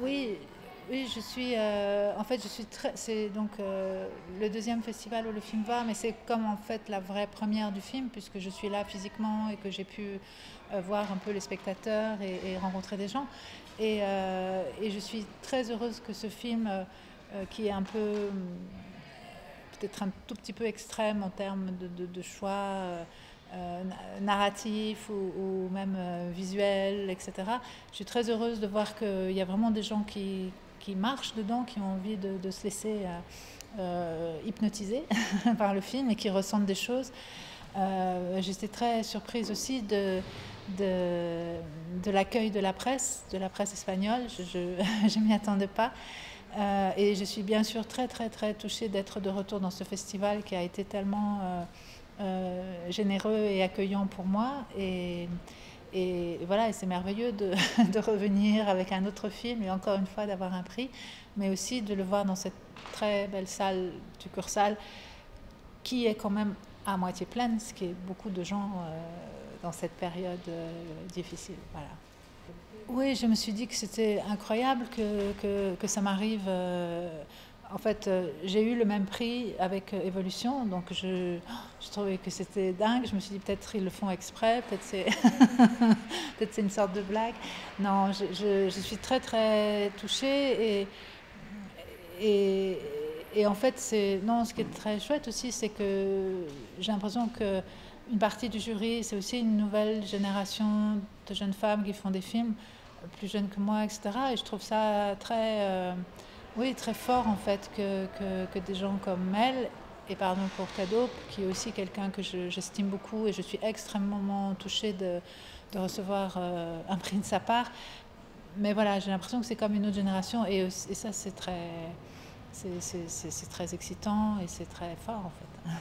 Oui, oui, je suis. En fait, je suis très. C'est donc le deuxième festival où le film va, mais c'est comme en fait la vraie première du film, puisque je suis là physiquement et que j'ai pu voir un peu les spectateurs et rencontrer des gens. Et je suis très heureuse que ce film, qui est un peu peut-être un tout petit peu extrême en termes de choix narratifs ou même visuels, etc. Je suis très heureuse de voir qu'il y a vraiment des gens qui marchent dedans, qui ont envie de se laisser hypnotiser par le film et qui ressentent des choses. J'étais très surprise aussi de l'accueil de la presse espagnole. Je ne m'y attendais pas. Et je suis bien sûr très très très touchée d'être de retour dans ce festival qui a été tellement généreux et accueillant pour moi. Et voilà, et c'est merveilleux de revenir avec un autre film et encore une fois d'avoir un prix, mais aussi de le voir dans cette très belle salle, succursale, qui est quand même à moitié pleine, ce qui est beaucoup de gens dans cette période difficile. Voilà. Oui, je me suis dit que c'était incroyable que ça m'arrive. En fait, j'ai eu le même prix avec Evolution, donc je trouvais que c'était dingue. Je me suis dit peut-être ils le font exprès, peut-être c'est peut-être c'est une sorte de blague. Non, je suis très très touchée et, et en fait, non, ce qui est très chouette aussi, c'est que j'ai l'impression que une partie du jury, c'est aussi une nouvelle génération de jeunes femmes qui font des films plus jeunes que moi, etc. Et je trouve ça très, oui, très fort en fait que des gens comme elle, et pardon pour Cadeau, qui est aussi quelqu'un que j'estime beaucoup et je suis extrêmement touchée de recevoir un prix de sa part. Mais voilà, j'ai l'impression que c'est comme une autre génération et ça c'est très excitant et c'est très fort en fait.